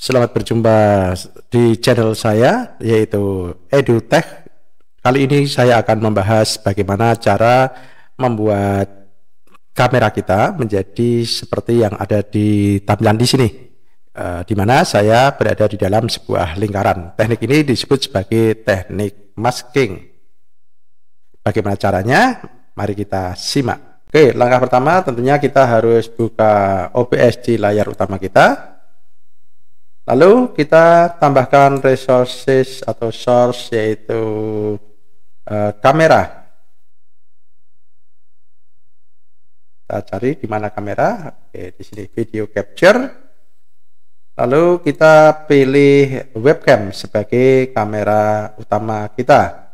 Selamat berjumpa di channel saya, yaitu EduTech. Kali ini saya akan membahas bagaimana cara membuat kamera kita menjadi seperti yang ada di tampilan di sini, di mana saya berada di dalam sebuah lingkaran. Teknik ini disebut sebagai teknik masking. Bagaimana caranya? Mari kita simak. Oke, langkah pertama tentunya kita harus buka OBS di layar utama kita. Lalu kita tambahkan resources atau source, yaitu kamera. Kita cari di mana kamera. Oke, di sini video capture. Lalu kita pilih webcam sebagai kamera utama kita.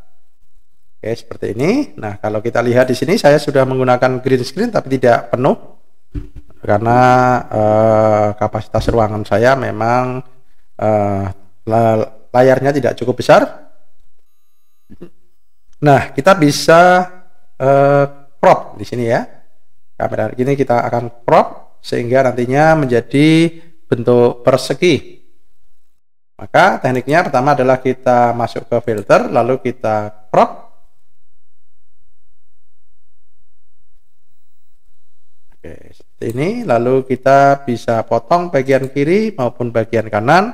Oke, seperti ini. Nah, kalau kita lihat di sini saya sudah menggunakan green screen tapi tidak penuh, karena kapasitas ruangan saya memang layarnya tidak cukup besar. Nah, kita bisa crop di sini ya. Kamera ini kita akan crop sehingga nantinya menjadi bentuk persegi. Maka tekniknya pertama adalah kita masuk ke filter, lalu kita crop. Oke, seperti ini. Lalu kita bisa potong bagian kiri maupun bagian kanan.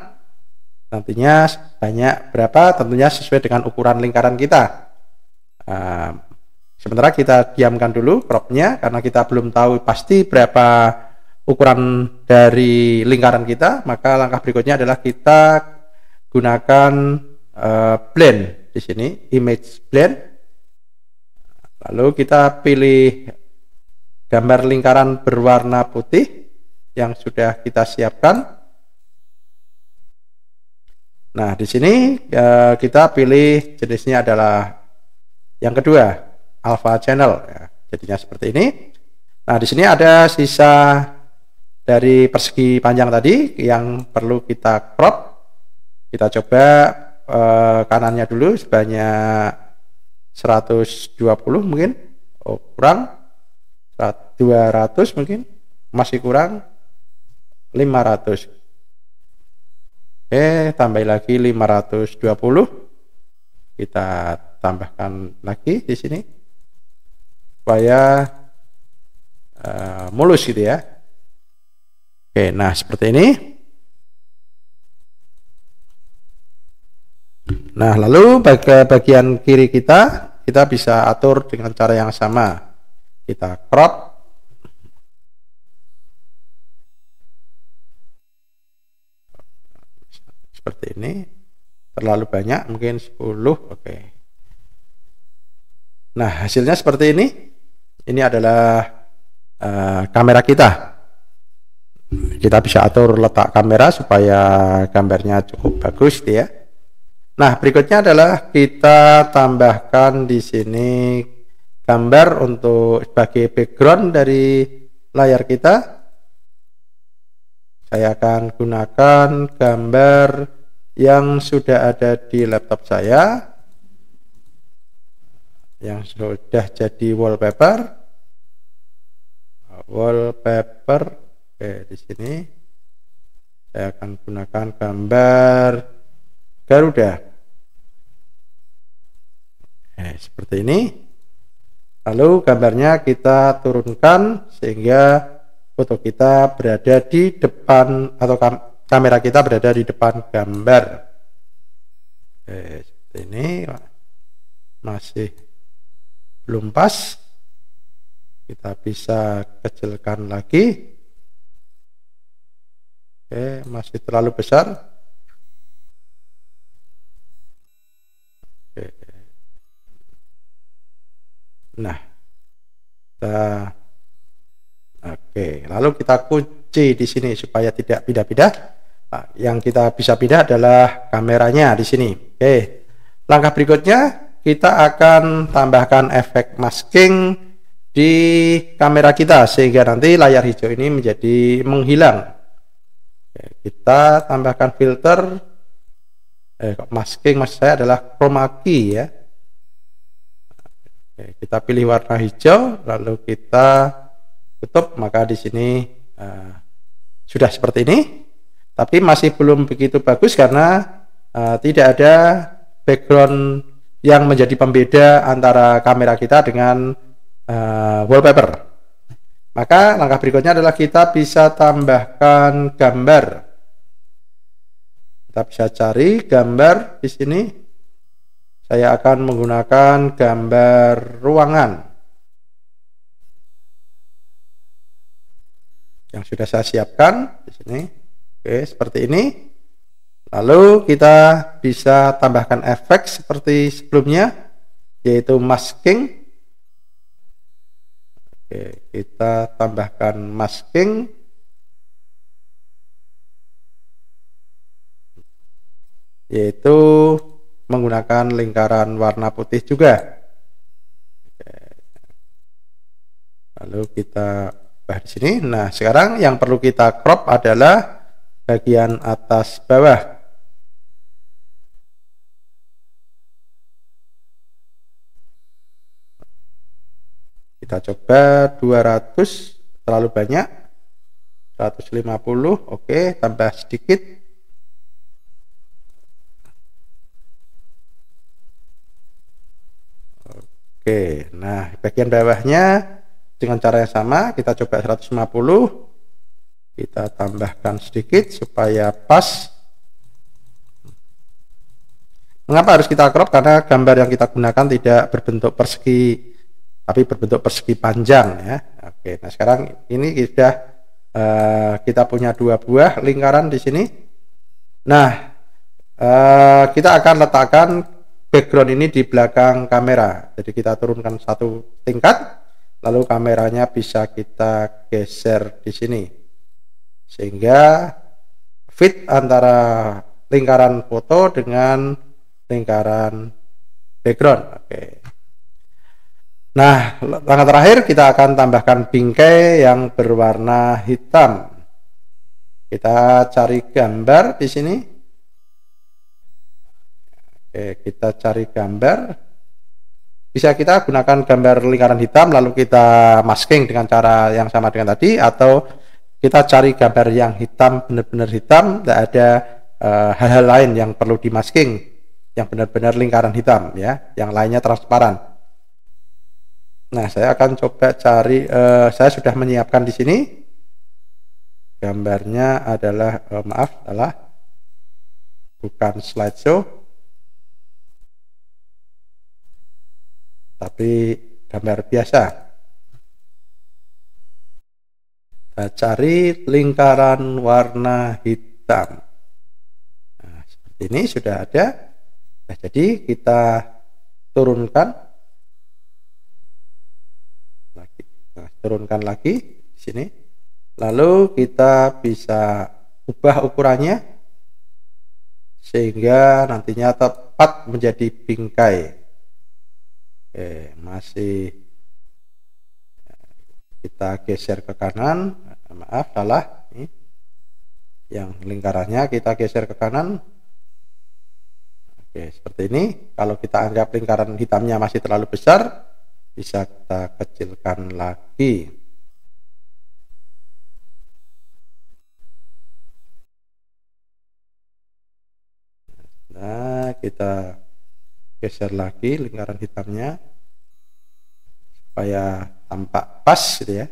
Nantinya banyak berapa, tentunya sesuai dengan ukuran lingkaran kita. Sementara kita diamkan dulu cropnya, karena kita belum tahu pasti berapa ukuran dari lingkaran kita. Maka langkah berikutnya adalah kita gunakan blend di sini, image blend. Lalu kita pilih gambar lingkaran berwarna putih yang sudah kita siapkan. Nah, di sini kita pilih jenisnya adalah yang kedua, alpha channel. Ya, jadinya seperti ini. Nah, di sini ada sisa dari persegi panjang tadi yang perlu kita crop. Kita coba kanannya dulu sebanyak 120 mungkin. Oh, kurang. 200 mungkin, masih kurang 500. Oke, tambah lagi 520. Kita tambahkan lagi di sini supaya mulus gitu ya. Oke, nah seperti ini. Nah, lalu bagian kiri kita bisa atur dengan cara yang sama. Kita crop. Seperti ini. Terlalu banyak, mungkin 10. Oke. Nah, hasilnya seperti ini. Ini adalah kamera kita. Kita bisa atur letak kamera supaya gambarnya cukup bagus ya. Nah, berikutnya adalah kita tambahkan di sini gambar untuk sebagai background dari layar kita. Saya akan gunakan gambar yang sudah ada di laptop saya, yang sudah jadi wallpaper. Oke, di sini saya akan gunakan gambar Garuda. Seperti ini. Lalu gambarnya kita turunkan sehingga foto kita berada di depan, atau kamera kita berada di depan gambar. Seperti ini. Masih belum pas. Kita bisa kecilkan lagi. Masih terlalu besar. Nah, lalu kita kunci di sini supaya tidak pindah-pindah. Nah, yang kita bisa pindah adalah kameranya di sini. Langkah berikutnya kita akan tambahkan efek masking di kamera kita sehingga nanti layar hijau ini menjadi menghilang. Kita tambahkan filter. Masking maksud saya adalah chroma key ya. Kita pilih warna hijau, lalu kita tutup. Maka di sini sudah seperti ini. Tapi masih belum begitu bagus karena tidak ada background yang menjadi pembeda antara kamera kita dengan wallpaper. Maka langkah berikutnya adalah kita bisa tambahkan gambar. Kita bisa cari gambar di sini. Saya akan menggunakan gambar ruangan yang sudah saya siapkan di sini. Oke, seperti ini. Lalu kita bisa tambahkan efek seperti sebelumnya, yaitu masking. Oke, kita tambahkan masking. Yaitu menggunakan lingkaran warna putih juga. Lalu kita ubah di sini. Nah, sekarang yang perlu kita crop adalah bagian atas bawah. Kita coba 200, terlalu banyak. 150, oke, tambah sedikit. Oke, nah bagian bawahnya dengan cara yang sama, kita coba 150, kita tambahkan sedikit supaya pas. Mengapa harus kita crop? Karena gambar yang kita gunakan tidak berbentuk persegi, tapi berbentuk persegi panjang ya. Oke, nah sekarang ini sudah kita punya 2 buah lingkaran di sini. Nah, kita akan letakkan background ini di belakang kamera. Jadi kita turunkan 1 tingkat, lalu kameranya bisa kita geser di sini, sehingga fit antara lingkaran foto dengan lingkaran background. Oke. Nah, langkah terakhir kita akan tambahkan bingkai yang berwarna hitam. Kita cari gambar di sini. Oke, kita cari gambar. Bisa kita gunakan gambar lingkaran hitam lalu kita masking dengan cara yang sama dengan tadi, atau kita cari gambar yang hitam, benar-benar hitam, tidak ada hal-hal lain yang perlu dimasking, yang benar-benar lingkaran hitam ya, yang lainnya transparan. Nah, saya akan coba cari, saya sudah menyiapkan di sini. Gambarnya adalah bukan slideshow, tapi gambar biasa. Kita cari lingkaran warna hitam. Nah, seperti ini sudah ada. Nah, jadi kita turunkan lagi. Nah, turunkan lagi di sini. Lalu kita bisa ubah ukurannya sehingga nantinya tepat menjadi bingkai. Oke, masih kita geser ke kanan. Maaf, salah. Ini yang lingkarannya kita geser ke kanan. Oke, seperti ini. Kalau kita anggap lingkaran hitamnya masih terlalu besar, bisa kita kecilkan lagi. Nah, kita geser lagi lingkaran hitamnya supaya tampak pas gitu ya.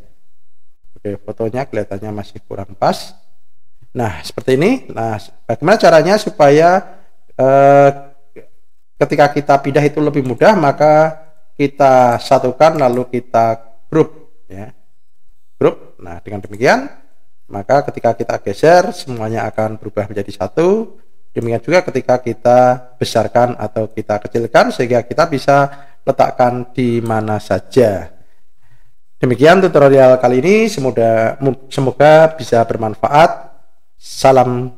Oke, fotonya kelihatannya masih kurang pas. Nah, seperti ini. Nah, bagaimana caranya supaya ketika kita pindah itu lebih mudah? Maka kita satukan lalu kita grup ya. Grup. Nah, dengan demikian maka ketika kita geser semuanya akan berubah menjadi satu. Demikian juga ketika kita besarkan atau kita kecilkan sehingga kita bisa letakkan di mana saja. Demikian tutorial kali ini, semoga bisa bermanfaat. Salam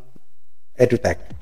EduTech.